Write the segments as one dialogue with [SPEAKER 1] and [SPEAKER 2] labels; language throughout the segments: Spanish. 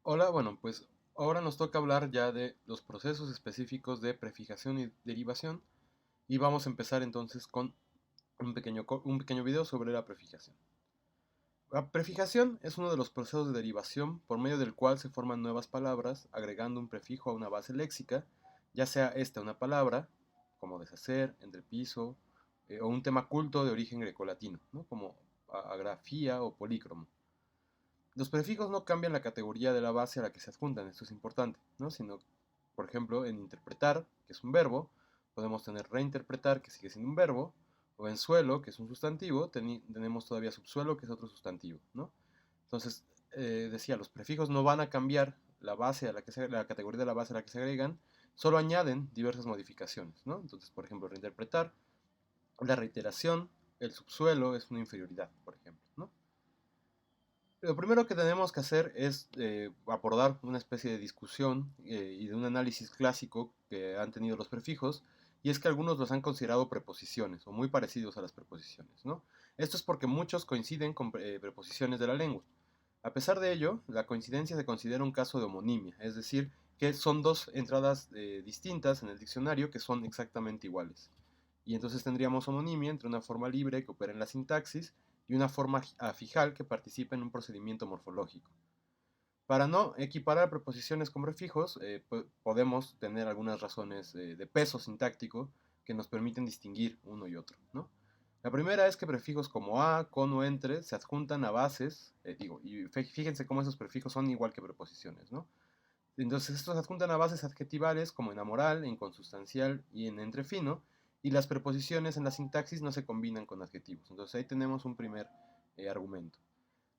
[SPEAKER 1] Hola, bueno, pues ahora nos toca hablar ya de los procesos específicos de prefijación y derivación y vamos a empezar entonces con un pequeño video sobre la prefijación. La prefijación es uno de los procesos de derivación por medio del cual se forman nuevas palabras agregando un prefijo a una base léxica, ya sea esta una palabra, como deshacer, entrepiso, o un tema culto de origen grecolatino, ¿no? Como agrafía o polícromo. Los prefijos no cambian la categoría de la base a la que se adjuntan, esto es importante, ¿no? Sino, por ejemplo, en interpretar, que es un verbo, podemos tener reinterpretar, que sigue siendo un verbo, o en suelo, que es un sustantivo, tenemos todavía subsuelo, que es otro sustantivo, ¿no? Entonces, decía, los prefijos no van a cambiar la base la categoría de la base a la que se agregan, solo añaden diversas modificaciones, ¿no? Entonces, por ejemplo, reinterpretar, la reiteración, el subsuelo es una inferioridad, por ejemplo, ¿no? Lo primero que tenemos que hacer es abordar una especie de discusión y de un análisis clásico que han tenido los prefijos, y es que algunos los han considerado preposiciones o muy parecidos a las preposiciones, ¿no? Esto es porque muchos coinciden con preposiciones de la lengua. A pesar de ello, la coincidencia se considera un caso de homonimia, es decir, que son dos entradas distintas en el diccionario que son exactamente iguales. Y entonces tendríamos homonimia entre una forma libre que opera en la sintaxis y una forma afijal que participa en un procedimiento morfológico. Para no equiparar preposiciones con prefijos, podemos tener algunas razones de peso sintáctico que nos permiten distinguir uno y otro, ¿no? La primera es que prefijos como a, con o entre se adjuntan a bases, y fíjense cómo esos prefijos son igual que preposiciones, ¿no? Entonces estos se adjuntan a bases adjetivales como en amoral, en consustancial y en entrefino, y las preposiciones en la sintaxis no se combinan con adjetivos. Entonces ahí tenemos un primer argumento.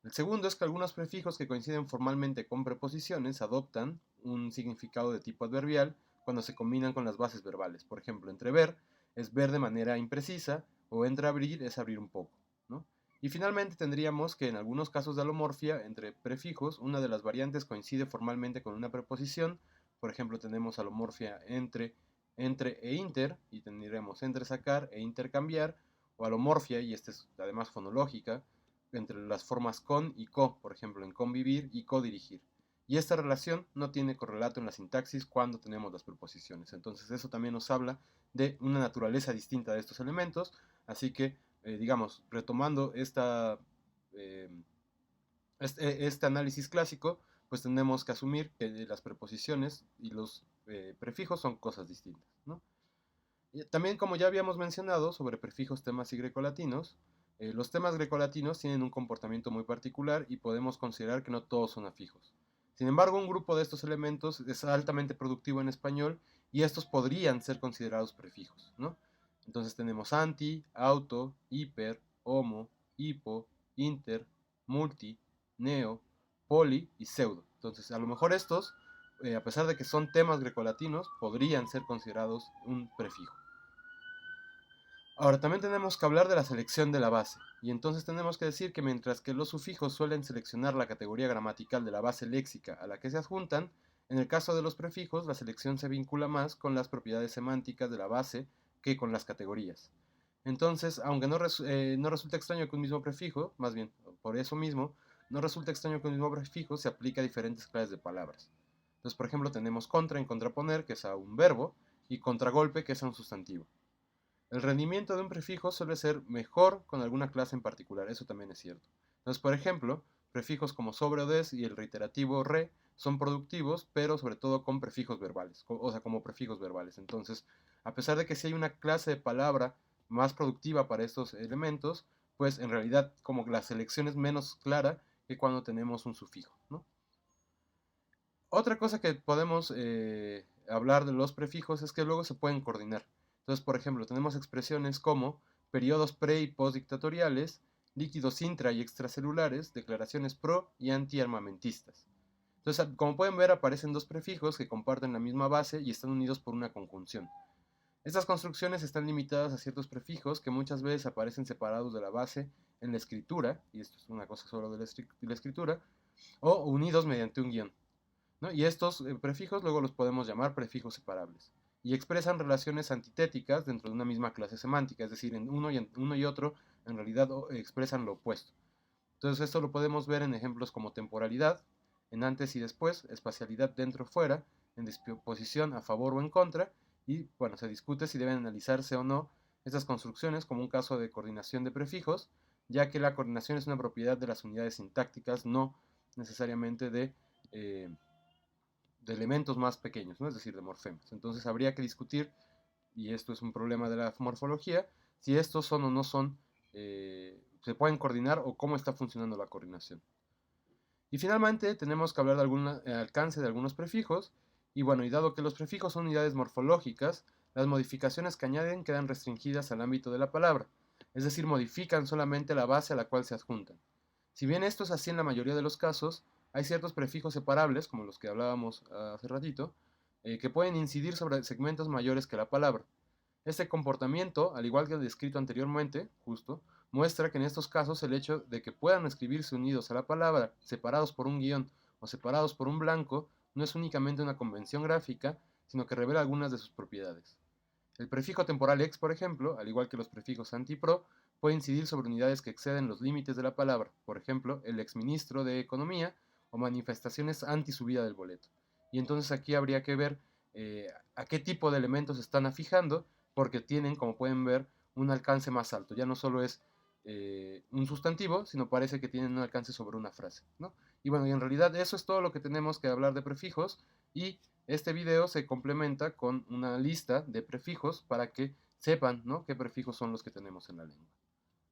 [SPEAKER 1] El segundo es que algunos prefijos que coinciden formalmente con preposiciones adoptan un significado de tipo adverbial cuando se combinan con las bases verbales. Por ejemplo, entrever es ver de manera imprecisa o entreabrir es abrir un poco, ¿no? Y finalmente tendríamos que en algunos casos de alomorfia entre prefijos, una de las variantes coincide formalmente con una preposición. Por ejemplo, tenemos alomorfia entre e inter, y tendríamos entre sacar e intercambiar, o alomorfia, y esta es además fonológica, entre las formas con y co, por ejemplo, en convivir y codirigir. Y esta relación no tiene correlato en la sintaxis cuando tenemos las preposiciones. Entonces eso también nos habla de una naturaleza distinta de estos elementos. Así que, digamos, retomando eh, este análisis clásico, pues tenemos que asumir que las preposiciones y los prefijos son cosas distintas, ¿no? Y también, como ya habíamos mencionado sobre prefijos, temas y grecolatinos, los temas grecolatinos tienen un comportamiento muy particular y podemos considerar que no todos son afijos. Sin embargo, un grupo de estos elementos es altamente productivo en español y estos podrían ser considerados prefijos, ¿no? Entonces tenemos anti, auto, hiper, homo, hipo, inter, multi, neo, poli y pseudo. Entonces, a lo mejor estos, a pesar de que son temas grecolatinos, podrían ser considerados un prefijo. Ahora, también tenemos que hablar de la selección de la base, y entonces tenemos que decir que mientras que los sufijos suelen seleccionar la categoría gramatical de la base léxica a la que se adjuntan, en el caso de los prefijos la selección se vincula más con las propiedades semánticas de la base que con las categorías. Entonces, aunque no resulta extraño que un mismo prefijo, más bien por eso mismo, no resulta extraño que un mismo prefijo se aplique a diferentes clases de palabras. Entonces, por ejemplo, tenemos contra en contraponer, que es a un verbo, y contragolpe, que es a un sustantivo. El rendimiento de un prefijo suele ser mejor con alguna clase en particular, eso también es cierto. Entonces, por ejemplo, prefijos como sobre o des y el reiterativo re son productivos, pero sobre todo con prefijos verbales, o sea, como prefijos verbales. Entonces, a pesar de que sí hay una clase de palabra más productiva para estos elementos, pues en realidad como la selección es menos clara que cuando tenemos un sufijo, ¿no? Otra cosa que podemos hablar de los prefijos es que luego se pueden coordinar. Entonces, por ejemplo, tenemos expresiones como periodos pre y postdictatoriales, líquidos intra y extracelulares, declaraciones pro y antiarmamentistas. Entonces, como pueden ver, aparecen dos prefijos que comparten la misma base y están unidos por una conjunción. Estas construcciones están limitadas a ciertos prefijos que muchas veces aparecen separados de la base en la escritura, y esto es una cosa solo de la escritura, o unidos mediante un guión, ¿no? Y estos prefijos luego los podemos llamar prefijos separables y expresan relaciones antitéticas dentro de una misma clase semántica, es decir, uno y otro en realidad expresan lo opuesto. Entonces esto lo podemos ver en ejemplos como temporalidad, en antes y después, espacialidad dentro o fuera, en disposición a favor o en contra, y bueno, se discute si deben analizarse o no estas construcciones como un caso de coordinación de prefijos, ya que la coordinación es una propiedad de las unidades sintácticas, no necesariamente de elementos más pequeños, ¿no? Es decir, de morfemas. Entonces habría que discutir, y esto es un problema de la morfología, si estos son o no son, se pueden coordinar o cómo está funcionando la coordinación. Y finalmente tenemos que hablar de algún alcance de algunos prefijos, y bueno, y dado que los prefijos son unidades morfológicas, las modificaciones que añaden quedan restringidas al ámbito de la palabra, es decir, modifican solamente la base a la cual se adjuntan. Si bien esto es así en la mayoría de los casos, hay ciertos prefijos separables, como los que hablábamos hace ratito, que pueden incidir sobre segmentos mayores que la palabra. Este comportamiento, al igual que el descrito anteriormente, justo, muestra que en estos casos el hecho de que puedan escribirse unidos a la palabra, separados por un guión o separados por un blanco, no es únicamente una convención gráfica, sino que revela algunas de sus propiedades. El prefijo temporal ex, por ejemplo, al igual que los prefijos anti-pro, puede incidir sobre unidades que exceden los límites de la palabra, por ejemplo, el exministro de Economía o manifestaciones anti-subida del boleto. Y entonces aquí habría que ver a qué tipo de elementos están afijando, porque tienen, como pueden ver, un alcance más alto. Ya no solo es un sustantivo, sino parece que tienen un alcance sobre una frase, ¿no? Y bueno, y en realidad eso es todo lo que tenemos que hablar de prefijos, y este video se complementa con una lista de prefijos para que sepan, ¿no?, qué prefijos son los que tenemos en la lengua.